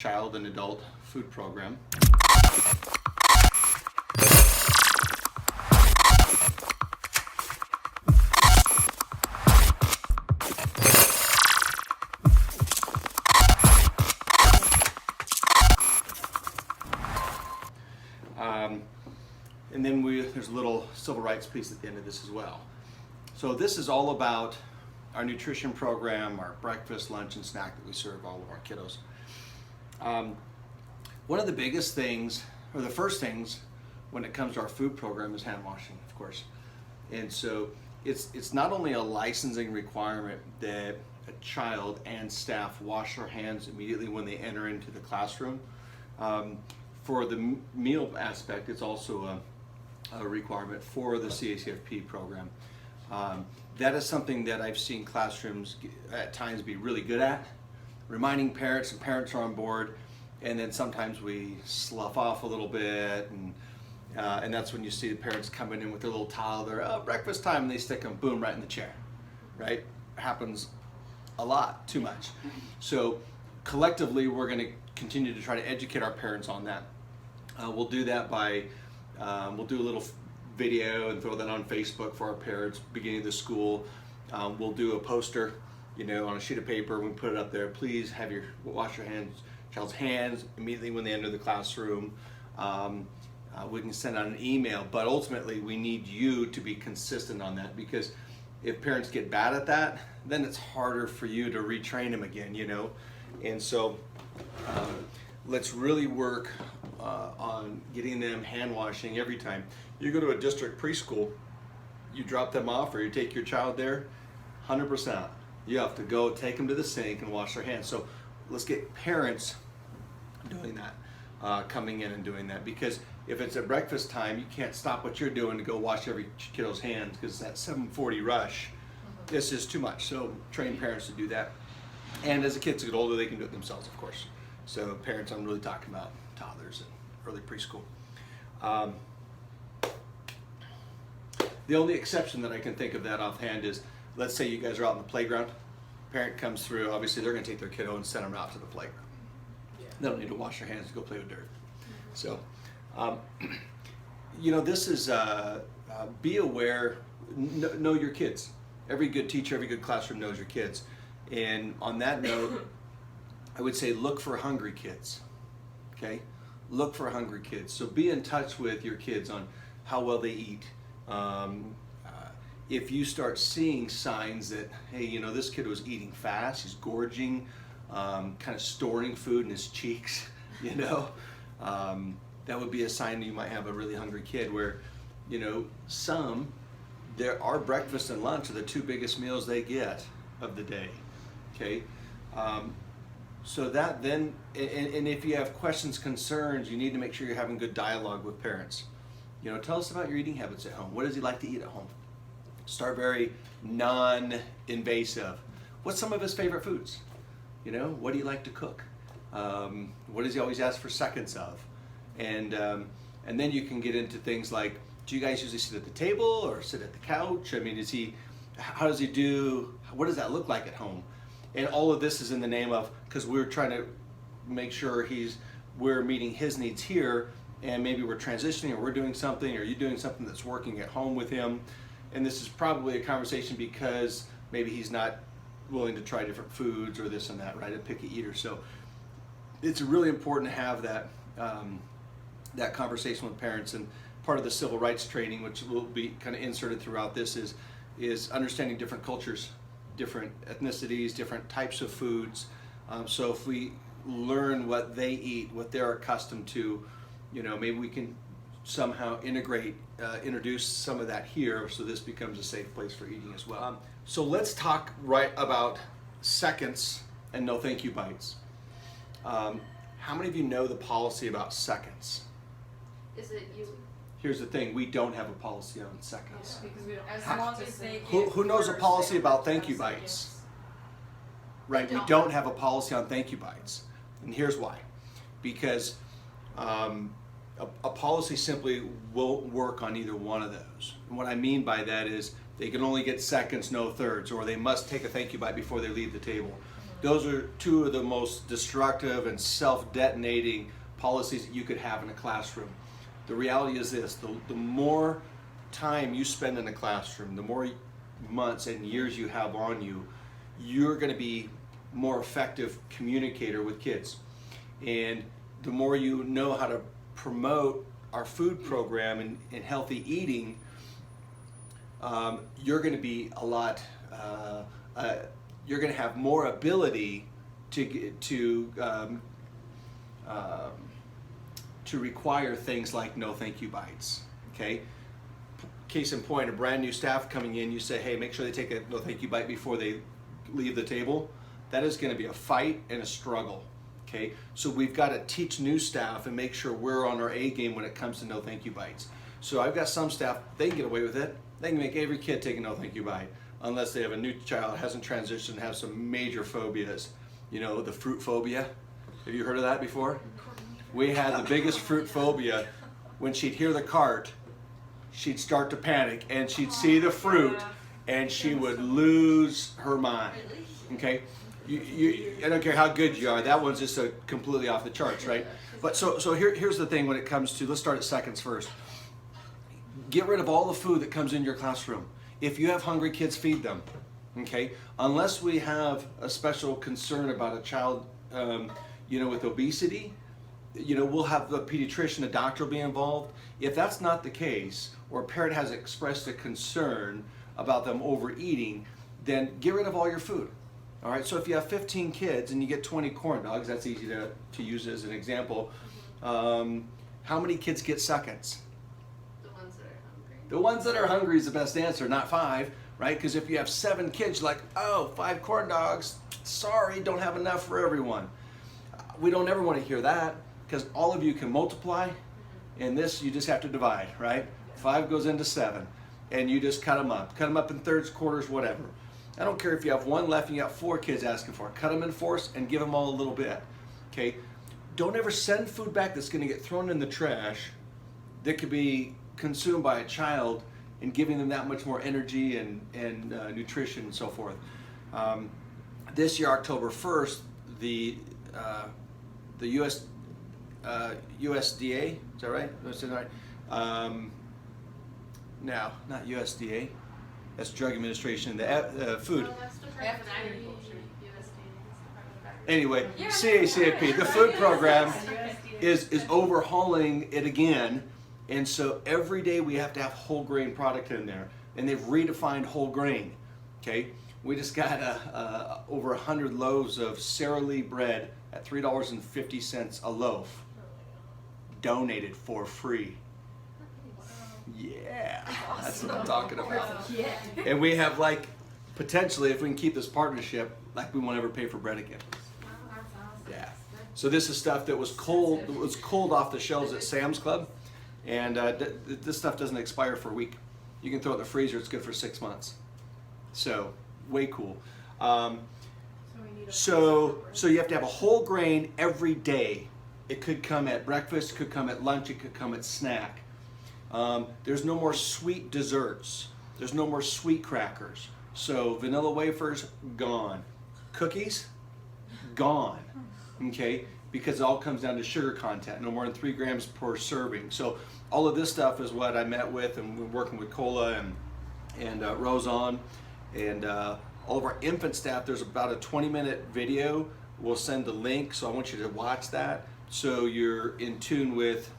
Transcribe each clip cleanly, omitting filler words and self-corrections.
child and adult food program. And then there's a little civil rights piece at the end of this as well. So this is all about our nutrition program, our breakfast, lunch, and snack that we serve all of our kiddos. One of the biggest things, or the first things, when it comes to our food program is hand washing, of course. And so it's not only a licensing requirement that a child and staff wash their hands immediately when they enter into the classroom. For the meal aspect, it's also a requirement for the CACFP program. That is something that I've seen classrooms at times be really good at, reminding parents, and parents are on board, and then sometimes we slough off a little bit, and that's when you see the parents coming in with their little towel, they're, breakfast time, and they stick them, boom, right in the chair, right? Happens a lot, too much. So collectively, we're gonna continue to try to educate our parents on that. We'll do that by, we'll do a little video and throw that on Facebook for our parents beginning of the school. We'll do a poster, on a sheet of paper. We put it up there. Please have wash your child's hands immediately when they enter the classroom. We can send out an email, but ultimately we need you to be consistent on that, because if parents get bad at that, then it's harder for you to retrain them again, And so let's really work on getting them hand washing every time. You go to a district preschool, you drop them off or you take your child there, 100%. You have to go take them to the sink and wash their hands. So let's get parents doing that, coming in and doing that, because if it's at breakfast time, you can't stop what you're doing to go wash every kiddo's hands, because that 7:40 rush, it's just too much. So train parents to do that. And as the kids get older, they can do it themselves, of course. So parents, I'm really talking about toddlers and early preschool. The only exception that I can think of that offhand is, let's say you guys are out in the playground, parent comes through, obviously they're gonna take their kiddo and send them out to the playground. Yeah. They don't need to wash their hands to go play with dirt. So, this is, be aware, know your kids. Every good teacher, every good classroom knows your kids. And on that note, I would say look for hungry kids, okay? Look for hungry kids. So be in touch with your kids on how well they eat. If you start seeing signs that, hey, this kid was eating fast, he's gorging, kind of storing food in his cheeks, that would be a sign that you might have a really hungry kid where, our breakfast and lunch are the two biggest meals they get of the day, okay? So that then, and if you have questions, concerns, you need to make sure you're having good dialogue with parents. Tell us about your eating habits at home. What does he like to eat at home? Start very non-invasive. What's some of his favorite foods? What do you like to cook? What does he always ask for seconds of? And then you can get into things like, do you guys usually sit at the table or sit at the couch? I mean, how does he do, what does that look like at home? And all of this is in the name of, because we're trying to make sure we're meeting his needs here, and maybe we're transitioning, or we're doing something, or you're doing something that's working at home with him. And this is probably a conversation because maybe he's not willing to try different foods or this and that, right? A picky eater. So it's really important to have that conversation with parents. And part of the civil rights training, which will be kind of inserted throughout this, is understanding different cultures, different ethnicities, different types of foods. So if we learn what they eat, what they're accustomed to, maybe we can somehow introduce some of that here, so this becomes a safe place for eating as well. So let's talk right about seconds and no thank you bites. How many of you know the policy about seconds? Is it you? Here's the thing, we don't have a policy on seconds. Yeah, because we don't As have long to as say they it. Who knows a first, policy they about don't thank you say bites? yes. Right, we don't have a policy on thank you bites. And here's why. Because a policy simply won't work on either one of those. And what I mean by that is they can only get seconds, no thirds, or they must take a thank you bite before they leave the table. Those are two of the most destructive and self-detonating policies that you could have in a classroom. The reality is this, the more time you spend in a classroom, the more months and years you have on you, you're going to be more effective communicator with kids. And the more you know how to promote our food program and healthy eating, you're going to be a lot, you're going to have more ability to require things like no thank you bites. Okay. Case in point, a brand new staff coming in, you say, hey, make sure they take a no thank you bite before they leave the table. That is going to be a fight and a struggle. Okay, so we've got to teach new staff and make sure we're on our A game when it comes to no thank you bites. So I've got some staff, they can get away with it. They can make every kid take a no thank you bite, unless they have a new child, hasn't transitioned, and have some major phobias. You know, the fruit phobia. Have you heard of that before? We had the biggest fruit phobia. When she'd hear the cart, she'd start to panic, and she'd see the fruit, and she would lose her mind. Okay? I don't care how good you are, that one's just completely off the charts, right? But so here's the thing when it comes to, let's start at seconds first. Get rid of all the food that comes in your classroom. If you have hungry kids, feed them, okay? Unless we have a special concern about a child, with obesity, we'll have the pediatrician, a doctor will be involved. If that's not the case, or a parent has expressed a concern about them overeating, then get rid of all your food. All right, so if you have 15 kids and you get 20 corn dogs, that's easy to use as an example. How many kids get seconds? The ones that are hungry. The ones that are hungry is the best answer, not 5, right? Because if you have 7 kids, you're like, oh, 5 corn dogs, sorry, don't have enough for everyone. We don't ever want to hear that, because all of you can multiply, and this you just have to divide, right? 5 goes into 7, and you just cut them up in thirds, quarters, whatever. I don't care if you have 1 left and you got 4 kids asking for it. Cut them in 4s and give them all a little bit. Okay? Don't ever send food back that's going to get thrown in the trash that could be consumed by a child and giving them that much more energy and nutrition and so forth. This year, October 1st, the USDA, is that right? Is that right? No, not USDA. That's Drug Administration, the food. Well, that's Department of Agriculture, USDA. Anyway, CACFP, the food program is overhauling it again, and so every day we have to have whole grain product in there, and they've redefined whole grain. Okay, we just got over 100 loaves of Sara Lee bread at $3.50 a loaf, donated for free. Yeah, that's what I'm talking about. Yeah. And we have, like, potentially, if we can keep this partnership, like, we won't ever pay for bread again. Wow, that's awesome. Yeah. So this is stuff that was cold off the shelves at Sam's Club, and this stuff doesn't expire for a week. You can throw it in the freezer; it's good for 6 months. So way cool. So you have to have a whole grain every day. It could come at breakfast, it could come at lunch, it could come at snack. There's no more sweet desserts. There's no more sweet crackers. So vanilla wafers, gone. Cookies, gone. Okay? Because it all comes down to sugar content, no more than 3 grams per serving. So all of this stuff is what I met with, and we're working with Cola and Rose on, and all of our infant staff. There's about a 20-minute video. We'll send the link, so I want you to watch that so you're in tune with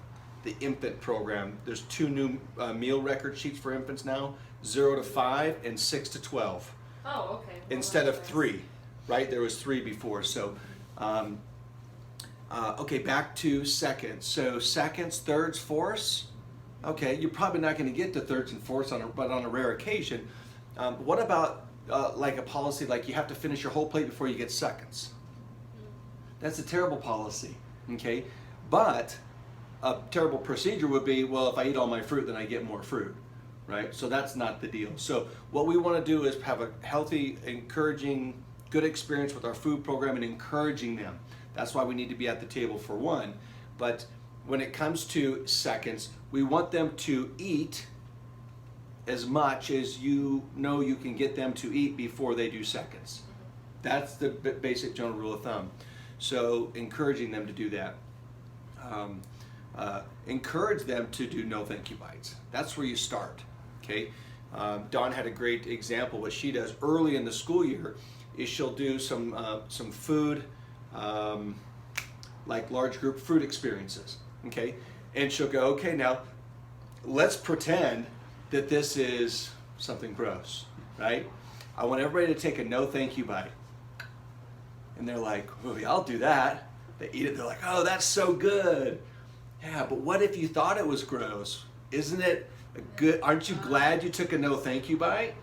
the infant program. There's 2 new meal record sheets for infants now, 0 to 5 and 6 to 12. Oh, okay. Well, Instead of that's nice. 3, right? There was 3 before. So, okay, back to seconds. So seconds, thirds, fourths. Okay, you're probably not going to get to thirds and fourths, but on a rare occasion. What about like a policy like you have to finish your whole plate before you get seconds? That's a terrible policy, okay? But a terrible procedure would be, well, if I eat all my fruit, then I get more fruit, right? So that's not the deal. So what we want to do is have a healthy, encouraging, good experience with our food program and encouraging them. That's why we need to be at the table for one. But when it comes to seconds, we want them to eat as much as you know you can get them to eat before they do seconds. That's the basic general rule of thumb. So encouraging them to do that. Encourage them to do no thank you bites. That's where you start, okay? Dawn had a great example. What she does early in the school year is she'll do some food, like large group fruit experiences, okay? And she'll go, okay, now let's pretend that this is something gross, right? I want everybody to take a no thank you bite. And they're like, oh, yeah, I'll do that. They eat it, they're like, oh, that's so good. Yeah, but what if you thought it was gross? Isn't it a good, aren't you glad you took a no thank you bite?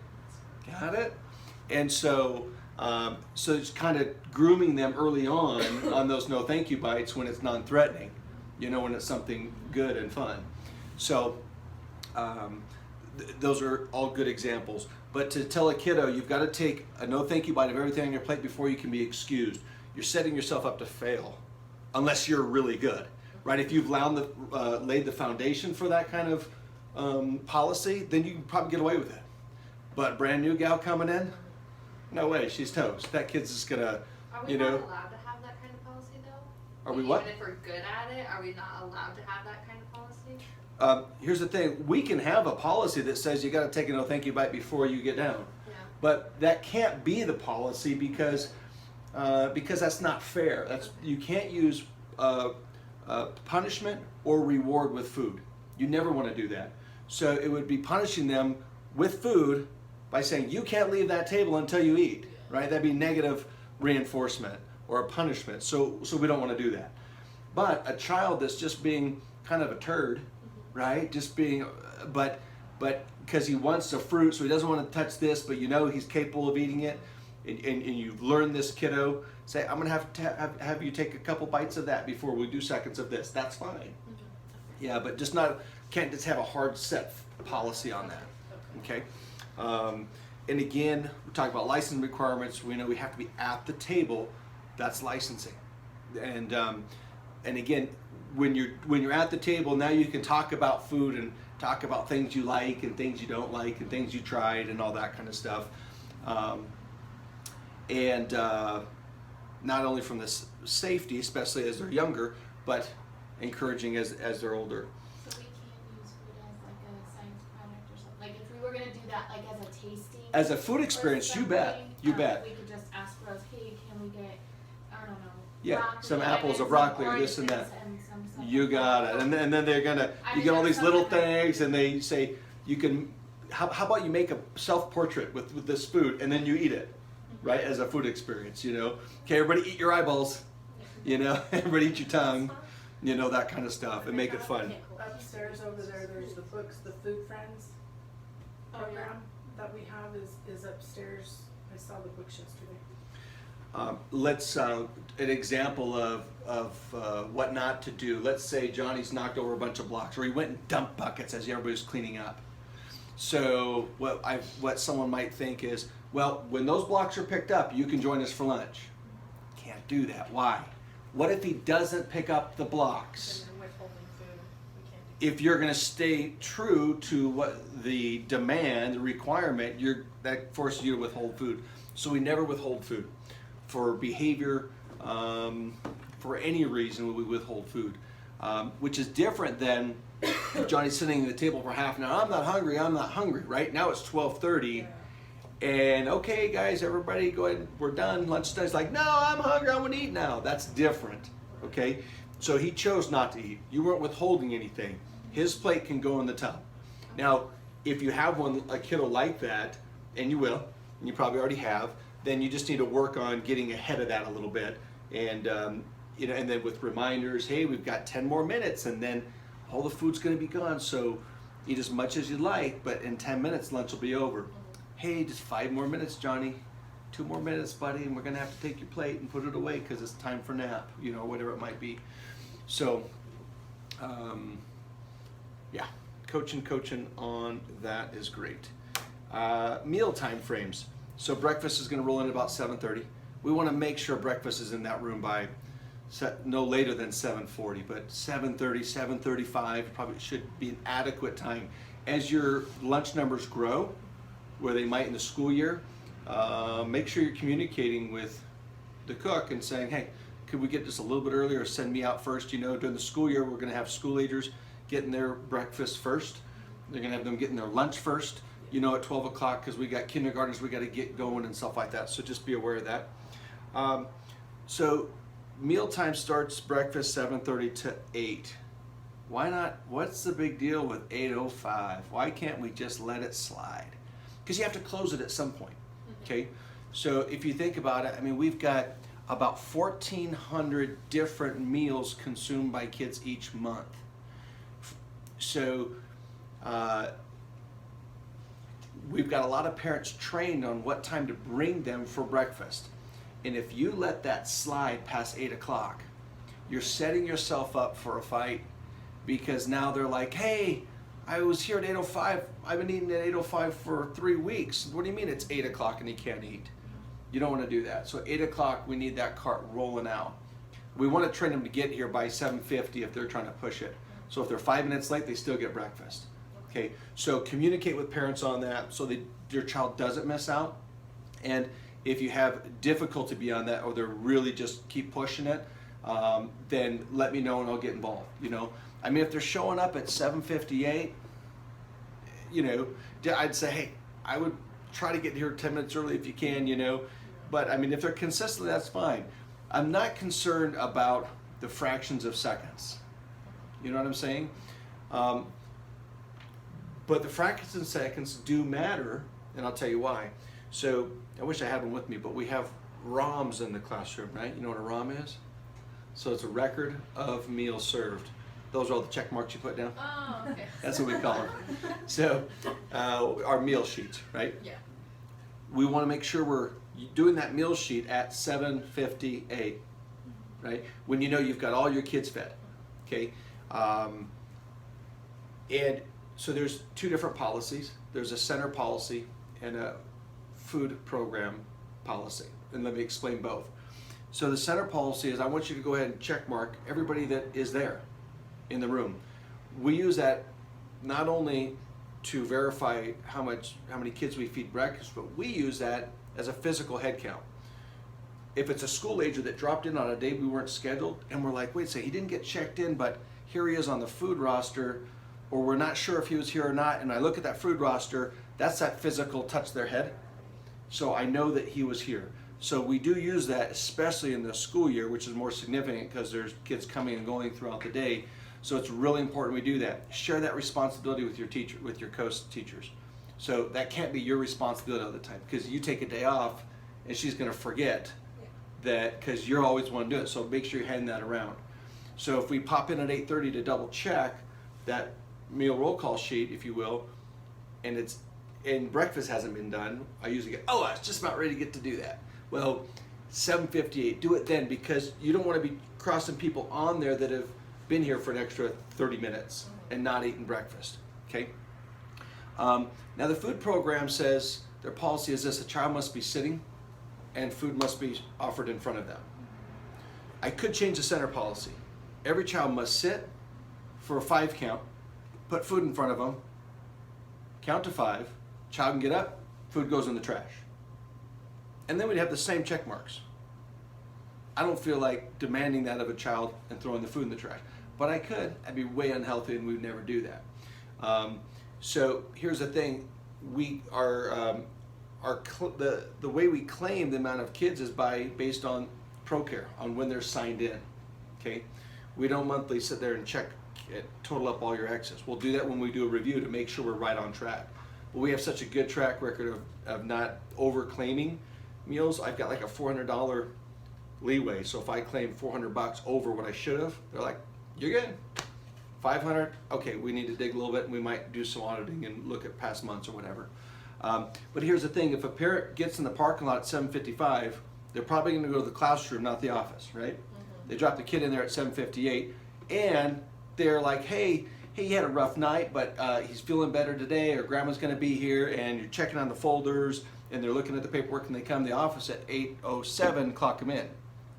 Got it? And so it's kind of grooming them early on those no thank you bites when it's non-threatening, when it's something good and fun. So those are all good examples. But to tell a kiddo, you've got to take a no thank you bite of everything on your plate before you can be excused. You're setting yourself up to fail, unless you're really good, right? If you've laid the foundation for that kind of policy, then you can probably get away with it. But brand new gal coming in, no way, she's toast. That kid's just gonna, Are we not allowed to have that kind of policy though? Are we what? Even if we're good at it, are we not allowed to have that kind of policy? Here's the thing, we can have a policy that says you got to take a no thank you bite before you get down. Yeah. But that can't be the policy because that's not fair. You can't use punishment or reward with food. You never want to do that. So it would be punishing them with food by saying you can't leave that table until you eat, right? That'd be negative reinforcement or a punishment. So we don't want to do that. But a child that's just being kind of a turd, right? Just being, but because he wants the fruit, so he doesn't want to touch this, but he's capable of eating it, and you've learned this kiddo, say, I'm going to have you take a couple bites of that before we do seconds of this. That's fine. Yeah, but can't just have a hard set policy on that. Okay? And again, we talk about licensing requirements. We know we have to be at the table. That's licensing. And again, when you're at the table, now you can talk about food and talk about things you like and things you don't like and things you tried and all that kind of stuff. And not only from the safety, especially as they're younger, but encouraging as they're older. So we can't use food as like a science product or something. Like if we were gonna do that like as a tasting. As a food experience, you bet. You bet. We could just ask for us, hey, can we get, I don't know. Yeah, broccoli some apples or and broccoli some or this and that. oranges and some stuff You like got that. it. And then they're gonna, you get all these little things, and they say you can. How about you make a self-portrait with this food, and then you eat it, right? As a food experience, Okay, everybody eat your eyeballs, everybody eat your tongue, that kind of stuff, and make it fun. Upstairs over there, there's the books, the Food Friends program that we have is upstairs. I saw the books yesterday. Let's an example of what not to do. Let's say Johnny's knocked over a bunch of blocks, or he went and dumped buckets as everybody's cleaning up. So what someone might think is, well, when those blocks are picked up, you can join us for lunch. Can't do that. Why? What if he doesn't pick up the blocks? And then withholding food, we can't do. If you're going to stay true to what the demand, the requirement, that forces you to withhold food. So we never withhold food for behavior, for any reason we withhold food, which is different than if Johnny's sitting at the table for half an hour. I'm not hungry, right? Now it's 12:30, and okay, guys, everybody go ahead, we're done. Lunchtime. He's like, no, I'm hungry, I want to eat now. That's different, okay? So he chose not to eat. You weren't withholding anything. His plate can go in the tub. Now, if you have a kiddo like that, and you will, and you probably already have, then you just need to work on getting ahead of that a little bit, and and then with reminders, hey, we've got 10 more minutes, and then all the food's going to be gone, so eat as much as you like, but in 10 minutes lunch will be over. Hey, just 5 more minutes, Johnny. 2 more minutes, buddy, and we're going to have to take your plate and put it away because it's time for nap, whatever it might be. So, yeah, coaching on that is great. Meal time frames. So breakfast is going to roll in about 7:30. We want to make sure breakfast is in that room by no later than 7:40, but 7:30, 7:35 probably should be an adequate time. As your lunch numbers grow, where they might in the school year, make sure you're communicating with the cook and saying, hey, could we get this a little bit earlier, or send me out first? You know, during the school year, we're going to have school agers getting their breakfast first. They're going to have them getting their lunch first, you know, at 12 o'clock, because we got kindergartners we got to get going and stuff like that. So just be aware of that. So mealtime starts breakfast 7:30 to 8. Why not? What's the big deal with 8:05? Why can't we just let it slide? Because you have to close it at some point. Okay, so if you think about it, I mean, we've got about 1,400 different meals consumed by kids each month. So we've got a lot of parents trained on what time to bring them for breakfast. And if you let that slide past 8 o'clock, you're setting yourself up for a fight, because now they're like, hey, I was here at 8:05. I've been eating at 8:05 for 3 weeks. What do you mean it's 8 o'clock and he can't eat? You don't want to do that. So 8 o'clock, we need that cart rolling out. We want to train them to get here by 7:50 if they're trying to push it. So if they're 5 minutes late, they still get breakfast. Okay, so communicate with parents on that so that your child doesn't miss out. And if you have difficulty beyond that, or they're really just keep pushing it, then let me know and I'll get involved. You know, I mean, if they're showing up at 7:58, you know, I'd say, hey, I would try to get here 10 minutes early if you can, you know. But I mean, if they're consistent, that's fine. I'm not concerned about the fractions of seconds. You know what I'm saying? But the fractions of seconds do matter, and I'll tell you why. So I wish I had one with me, but we have ROMs in the classroom, right? You know what a ROM is? So it's a record of meals served. Those are all the check marks you put down. Oh, okay. That's what we call them. So our meal sheets, right? Yeah. We want to make sure we're doing that meal sheet at 7:58, right? When you know you've got all your kids fed, okay? And so there's two different policies. There's a center policy and a food program policy. And let me explain both. So the center policy is I want you to go ahead and check mark everybody that is there in the room. We use that not only to verify how many kids we feed breakfast, but we use that as a physical head count. If it's a school ager that dropped in on a day we weren't scheduled, and we're like, wait a second, he didn't get checked in, but here he is on the food roster, or we're not sure if he was here or not, and I look at that food roster, that's that physical touch their head. So I know that he was here. So we do use that, especially in the school year, which is more significant because there's kids coming and going throughout the day. So it's really important we do that. Share that responsibility with your teacher, with your co-teachers. So that can't be your responsibility all the time, because you take a day off and she's going to forget that, because you're always want to do it. So make sure you hand that around. So if we pop in at 8:30 to double check that meal roll call sheet, if you will, and breakfast hasn't been done, I usually get, oh, I was just about ready to get to do that. Well, 7:58, do it then, because you don't want to be crossing people on there that have been here for an extra 30 minutes and not eating breakfast, okay? Now the food program says, their policy is this: a child must be sitting and food must be offered in front of them. I could change the center policy. Every child must sit for a 5 count, put food in front of them, count to 5, child can get up, food goes in the trash. And then we'd have the same check marks. I don't feel like demanding that of a child and throwing the food in the trash, but I could. I'd be way unhealthy, and we'd never do that. So here's the thing: the way we claim the amount of kids is based on ProCare, on when they're signed in. Okay, we don't monthly sit there and check it, total up all your excess. We'll do that when we do a review to make sure we're right on track. But we have such a good track record of not over claiming meals. I've got like a $400 leeway. So if I claim $400 over what I should have, they're like, you're good. 500, okay, we need to dig a little bit, and we might do some auditing and look at past months or whatever. But here's the thing: if a parent gets in the parking lot at 7:55, they're probably going to go to the classroom, not the office, right? Mm-hmm. They drop the kid in there at 7:58, and they're like, hey, he had a rough night, but he's feeling better today, or grandma's going to be here, and you're checking on the folders, and they're looking at the paperwork, and they come to the office at 8:07, clock them in.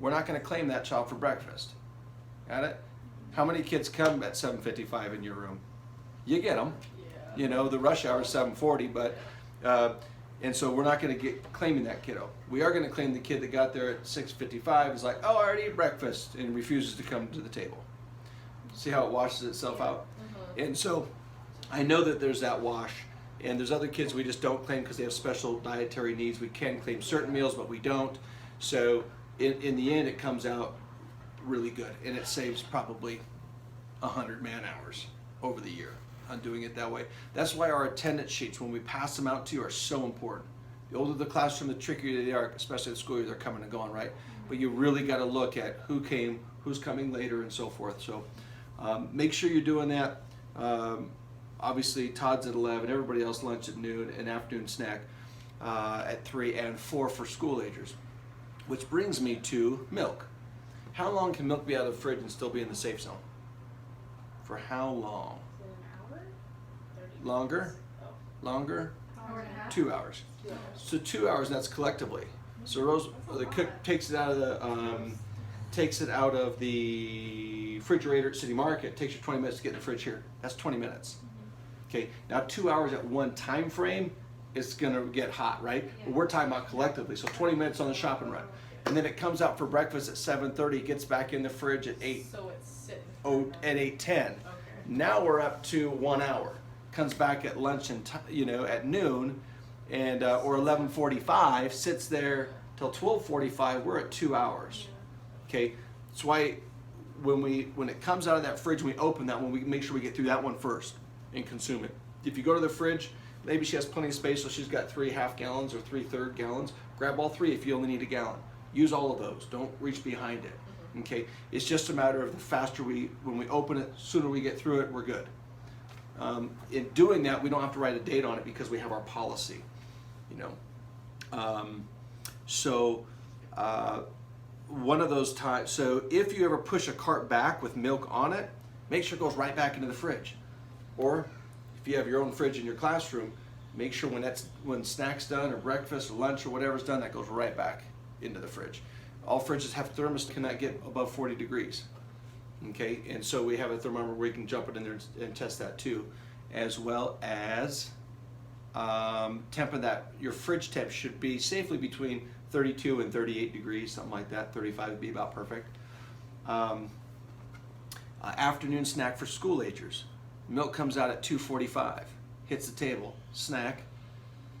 We're not going to claim that child for breakfast. Got it? How many kids come at 7:55 in your room? You get them. Yeah. You know, the rush hour is 7:40, but And so we're not going to get claiming that kiddo. We are going to claim the kid that got there at 6:55 is like, oh, I already ate breakfast, and refuses to come to the table. See how it washes itself out? And so I know that there's that wash, and there's other kids we just don't claim because they have special dietary needs. We can claim certain meals, but we don't. So in the end, it comes out really good, and it saves probably 100 man hours over the year on doing it that way. That's why our attendance sheets, when we pass them out to you, are so important. The older the classroom, the trickier they are, especially at school year, they're coming and going, right? But you really got to look at who came, who's coming later, and so forth. So make sure you're doing that. Obviously, Todd's at 11, everybody else lunch at noon, and afternoon snack at 3, and 4 for school agers. Which brings me to milk. How long can milk be out of the fridge and still be in the safe zone? For how long? Is it an hour? 30 Longer? minutes? Oh. Longer? Hour and a half? 2 hours. 2 hours. So 2 hours, and that's collectively. So Rose, the cook takes it out of the refrigerator at City Market. Takes you 20 minutes to get in the fridge here. That's 20 minutes. Okay. Now 2 hours at one time frame, it's gonna get hot, right? But we're talking about collectively. So 20 minutes on the shopping run, and then it comes out for breakfast at 7:30. Gets back in the fridge at 8. So it's sitting. At 8:10. Okay. Now we're up to 1 hour. Comes back at lunch and at noon, and or 11:45. Sits there till 12:45. We're at 2 hours. Okay, that's why when it comes out of that fridge, we open that one. We make sure we get through that one first and consume it. If you go to the fridge, maybe she has plenty of space, so she's got 3 half gallons or 3/3 gallons. Grab all 3 if you only need a gallon. Use all of those. Don't reach behind it. Okay, it's just a matter of the faster when we open it, sooner we get through it, we're good. In doing that, we don't have to write a date on it because we have our policy, one of those times, so if you ever push a cart back with milk on it, make sure it goes right back into the fridge. Or if you have your own fridge in your classroom, make sure when snack's done or breakfast or lunch or whatever's done, that goes right back into the fridge. All fridges have thermostats cannot get above 40 degrees. Okay, and so we have a thermometer where you can jump it in there and test that too, as well as temping that. Your fridge temp should be safely between 32 and 38 degrees, something like that. 35 would be about perfect. Afternoon snack for school agers. Milk comes out at 2:45, hits the table, snack.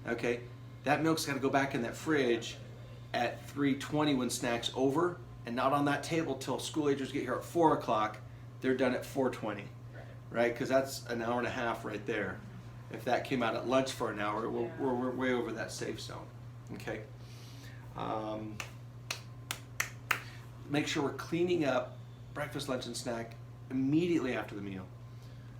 Okay, that milk's got to go back in that fridge at 3:20 when snack's over, and not on that table till school agers get here at 4 o'clock. They're done at 4:20, right? Because that's an hour and a half right there. If that came out at lunch for an hour, we're way over that safe zone. Okay. Make sure we're cleaning up breakfast, lunch, and snack immediately after the meal.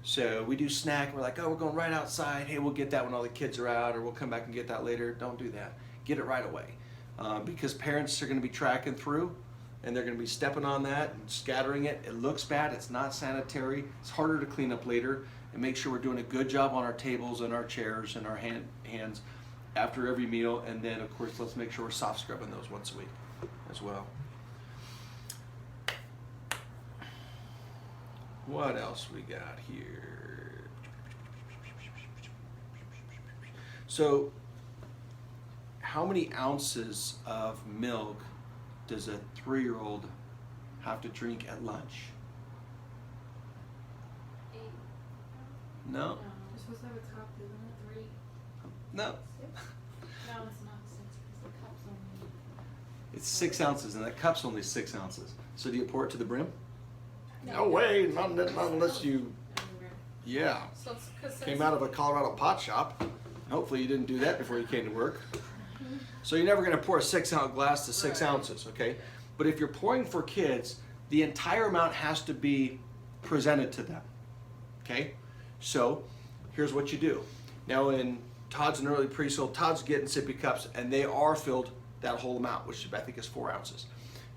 So we do snack, we're like, oh, we're going right outside. Hey, we'll get that when all the kids are out, or we'll come back and get that later. Don't do that. Get it right away. Because parents are going to be tracking through, and they're going to be stepping on that and scattering it. It looks bad. It's not sanitary. It's harder to clean up later. And make sure we're doing a good job on our tables and our chairs and our hands after every meal. And then, of course, let's make sure we're soft scrubbing those once a week as well. What else we got here? So, how many ounces of milk does a 3-year-old have to drink at lunch? 8. No? No. You're supposed to have a cup, isn't it? 3. No. No, it's not 6 because the cup's only. It's 6 ounces, and that cup's only 6 ounces. So do you pour it to the brim? No, No way, not unless you, yeah. So it's 'cause Came out of a Colorado pot shop. Hopefully you didn't do that before you came to work. So you're never going to pour a 6-ounce glass to 6 Right. ounces, okay? But if you're pouring for kids, the entire amount has to be presented to them, okay? So here's what you do. Now in Todd's an early preschool, Todd's getting sippy cups, and they are filled that whole amount, which I think is 4 ounces.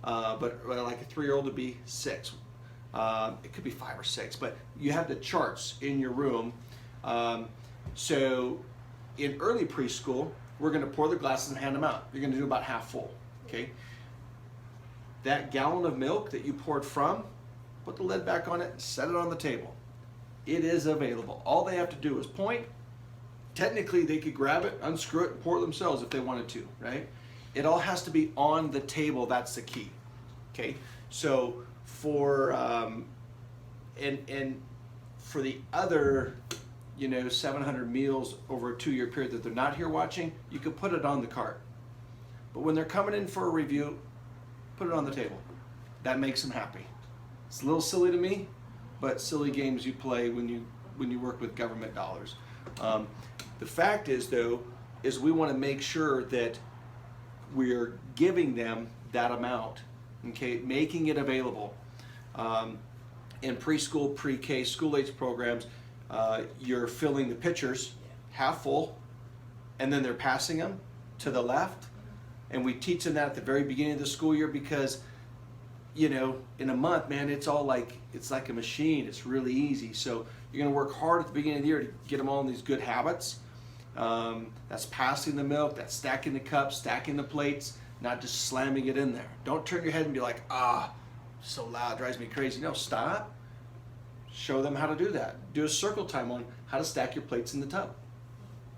But like a 3-year-old would be 6. It could be 5 or 6, but you have the charts in your room. So in early preschool, we're going to pour the glasses and hand them out. You're going to do about half full, okay? That gallon of milk that you poured from, put the lid back on it, set it on the table. It is available. All they have to do is point, technically they could grab it, unscrew it, and pour it themselves if they wanted to, right? It all has to be on the table. That's the key. Okay, so for and for the other, 700 meals over a 2-year period that they're not here watching, you could put it on the cart. But when they're coming in for a review, put it on the table. That makes them happy. It's a little silly to me, but silly games you play when you work with government dollars. The fact is, though, is we want to make sure that we're giving them that amount, okay, making it available. In preschool, pre-K, school-age programs, you're filling the pitchers half full, and then they're passing them to the left. And we teach them that at the very beginning of the school year because, in a month, man, it's like a machine. It's really easy. So you're going to work hard at the beginning of the year to get them all in these good habits. That's passing the milk, that's stacking the cups, stacking the plates, not just slamming it in there. Don't turn your head and be like, so loud, drives me crazy. No, stop. Show them how to do that. Do a circle time on how to stack your plates in the tub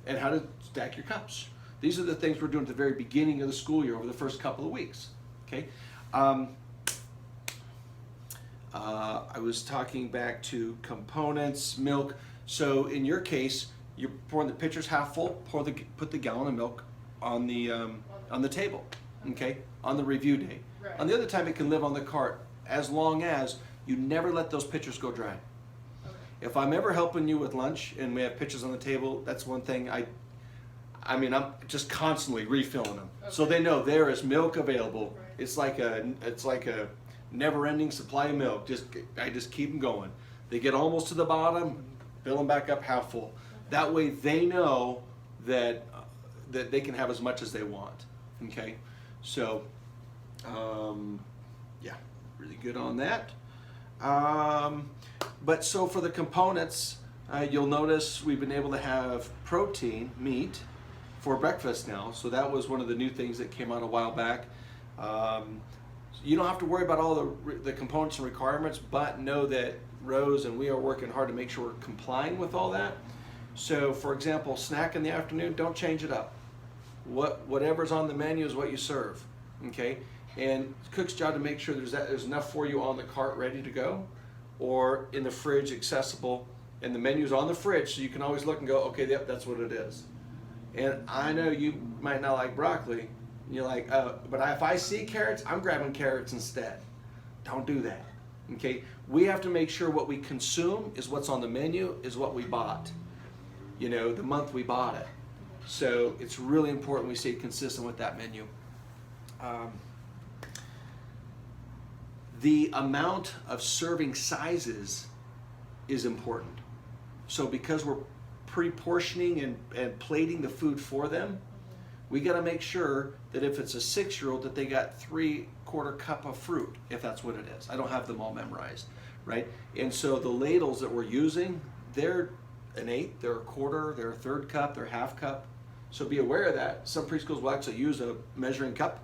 and how to stack your cups. These are the things we're doing at the very beginning of the school year over the first couple of weeks. Okay. I was talking back to components, milk. So in your case, you're pouring the pitchers half full. Put the gallon of milk on the table. Okay, on the review day. Right. On the other time, it can live on the cart as long as you never let those pitchers go dry. Okay. If I'm ever helping you with lunch and we have pitchers on the table, that's one thing I'm just constantly refilling them, so they know there is milk available. Right. It's like a never-ending supply of milk. I just keep them going. They get almost to the bottom, fill them back up half full. That way they know that they can have as much as they want. Okay, so yeah, really good on that. But so for the components, you'll notice we've been able to have protein, meat, for breakfast now. So that was one of the new things that came out a while back. You don't have to worry about all the components and requirements, but know that Rose and we are working hard to make sure we're complying with all that. So for example, snack in the afternoon, don't change it up. Whatever's on the menu is what you serve, okay? And the cook's job to make sure there's enough for you on the cart ready to go, or in the fridge accessible, and the menu's on the fridge so you can always look and go, okay, yep, that's what it is. And I know you might not like broccoli, and you're like, but if I see carrots, I'm grabbing carrots instead. Don't do that, okay? We have to make sure what we consume is what's on the menu, is what we bought, the month we bought it. So it's really important we stay consistent with that menu. The amount of serving sizes is important. So because we're pre-portioning and plating the food for them, we got to make sure that if it's a 6-year-old that they got 3/4 cup of fruit, if that's what it is. I don't have them all memorized, right? And so the ladles that we're using, they're an 1/8, they're a 1/4, they're a 1/3 cup, they're 1/2 cup. So be aware of that. Some preschools will actually use a measuring cup,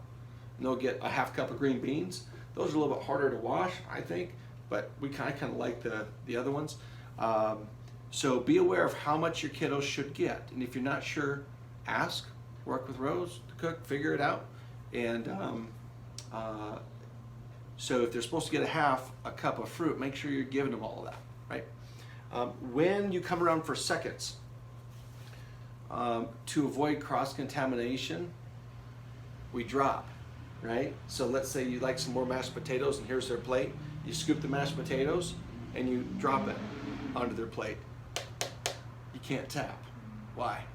and they'll get a 1/2 cup of green beans. Those are a little bit harder to wash, I think, but we kind of like the other ones. So be aware of how much your kiddos should get, and if you're not sure, ask. Work with Rose, the cook, figure it out. And so if they're supposed to get a 1/2 cup of fruit, make sure you're giving them all of that, right? When you come around for seconds, to avoid cross-contamination, we drop, right? So let's say you like some more mashed potatoes and here's their plate. You scoop the mashed potatoes and you drop it onto their plate. You can't tap. Why?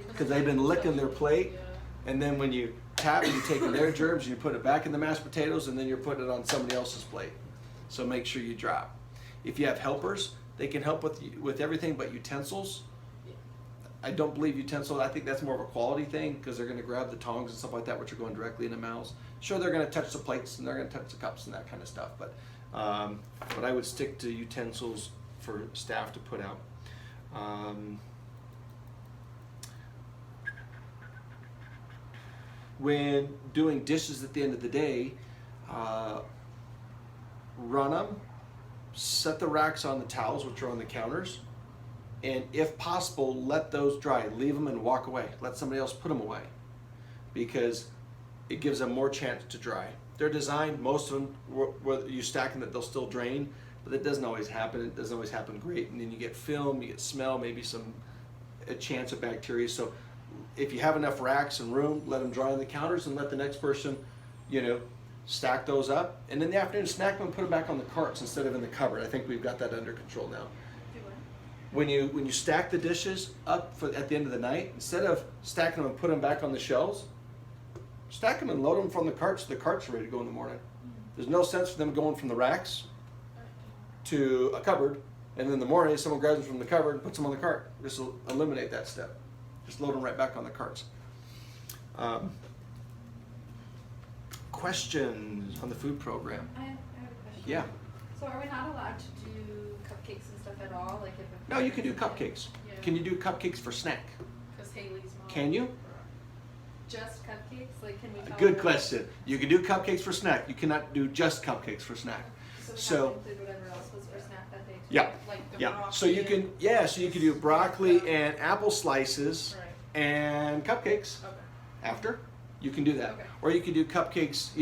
Because they've been licking their plate, and then when you tap, you're taking their germs and you put it back in the mashed potatoes, and then you're putting it on somebody else's plate. So make sure you drop. If you have helpers, they can help with everything but utensils. I don't believe utensils. I think that's more of a quality thing because they're going to grab the tongs and stuff like that, which are going directly into mouths. Sure, they're going to touch the plates and they're going to touch the cups and that kind of stuff, but I would stick to utensils for staff to put out. When doing dishes at the end of the day, run them, set the racks on the towels, which are on the counters, And if possible, let those dry. Leave them and walk away. Let somebody else put them away, because it gives them more chance to dry. They're designed, most of them, where you stack them, that they'll still drain, but that doesn't always happen. It doesn't always happen great. And then you get film, you get smell, maybe a chance of bacteria. So if you have enough racks and room, let them dry on the counters and let the next person, stack those up. And in the afternoon, snack them and put them back on the carts instead of in the cupboard. I think we've got that under control now. When you stack the dishes up at the end of the night, instead of stacking them and put them back on the shelves, stack them and load them from the carts so the carts are ready to go in the morning. There's no sense for them going from the racks to a cupboard, and then in the morning someone grabs them from the cupboard and puts them on the cart. This will eliminate that step. Just load them right back on the carts. Questions on the food program? I have a question. Yeah. So are we not allowed to do cupcakes and stuff at all? Like if No, you can do cupcakes. Yeah. Can you do cupcakes for snack? Because Haley's mom. Can you? Just cupcakes? Like can we tell Good her- question. You can do cupcakes for snack. You cannot do just cupcakes for snack. So, So- have to include whatever else was for snack that day too? Yeah. Like the Yeah. broccoli So you can do broccoli Right. and apple slices and cupcakes Okay. after. You can do that. Okay. Or you can do cupcakes,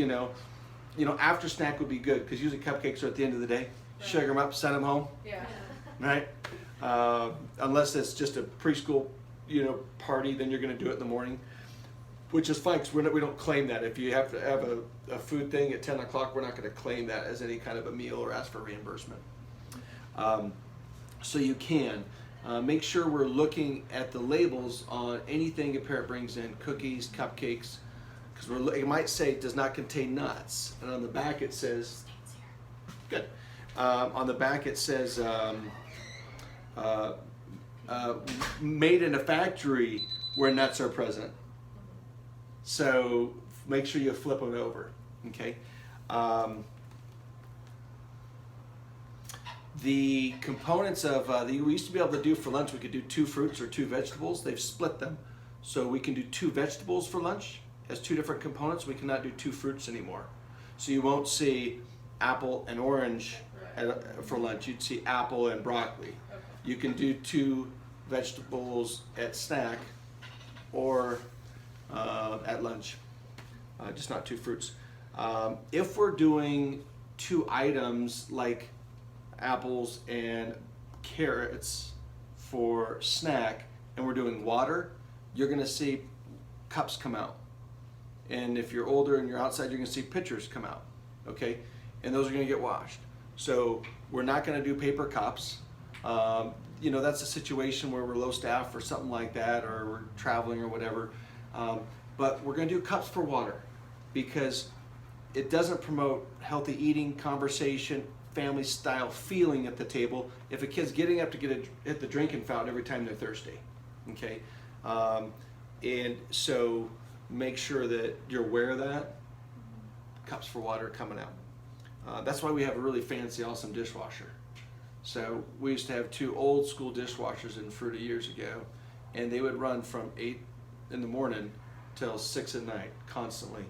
after snack would be good, because usually cupcakes are at the end of the day. Right. Sugar them up, send them home, Yeah. right? Unless it's just a preschool, party, then you're going to do it in the morning, which is fine, because we don't claim that. If you have to have a food thing at 10 o'clock, we're not going to claim that as any kind of a meal or ask for reimbursement. So you can. Make sure we're looking at the labels on anything a parent brings in, cookies, cupcakes, because it might say does not contain nuts, and on the back it says, good. On the back it says made in a factory where nuts are present. So make sure you flip them over, okay? The components of, we used to be able to do for lunch, we could do 2 fruits or 2 vegetables. They've split them. So we can do 2 vegetables for lunch as 2 different components. We cannot do 2 fruits anymore. So you won't see apple and orange for lunch. You'd see apple and broccoli. Okay. You can do 2 vegetables at snack or at lunch, just not 2 fruits. If we're doing 2 items like apples and carrots for snack, and we're doing water, you're going to see cups come out. And if you're older and you're outside, you're going to see pitchers come out, okay? And those are going to get washed. So we're not going to do paper cups. That's a situation where we're low staff or something like that, or we're traveling or whatever. But we're going to do cups for water, because it doesn't promote healthy eating, conversation, family style feeling at the table if a kid's getting up to hit the drinking fountain every time they're thirsty, okay? And so make sure that you're aware of that. Cups for water coming out. That's why we have a really fancy, awesome dishwasher. So we used to have 2 old school dishwashers in Fruita years ago, and they would run from 8 in the morning till 6 at night constantly.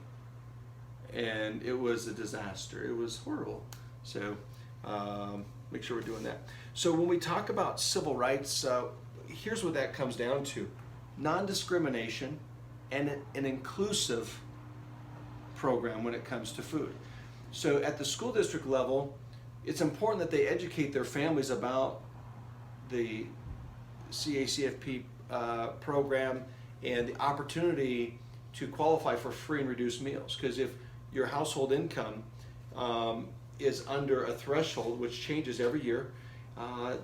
And it was a disaster. It was horrible. So make sure we're doing that. So when we talk about civil rights, here's what that comes down to: non-discrimination and an inclusive program when it comes to food. So at the school district level, it's important that they educate their families about the CACFP program and the opportunity to qualify for free and reduced meals. Because if your household income is under a threshold, which changes every year,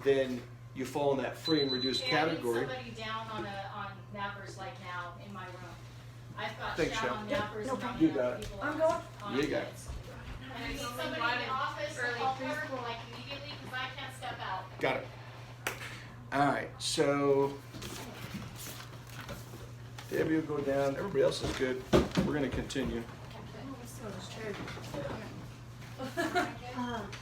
then you fall in that free and reduced category. I need somebody down on nappers like now in my room. I've got Thanks, down on Shel. nappers No and problem. not You enough got it. people I'm on- going. on You got it. kids. And I need There's somebody only in one the office to early help her, preschool. like immediately, because I can't step out. Got it. All right, so Debbie will go down. Everybody else is good. We're going to continue.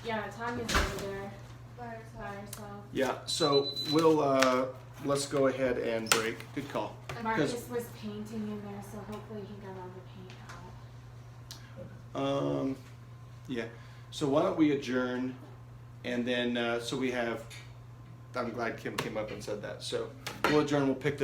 Yeah, Tanya's over there by herself. Yeah, so we'll let's go ahead and break. Good call. Marcus 'Cause- was painting in there, so hopefully he got all the paint out. Yeah. So why don't we adjourn, and then so we have I'm glad Kim came up and said that. So we'll adjourn. We'll pick this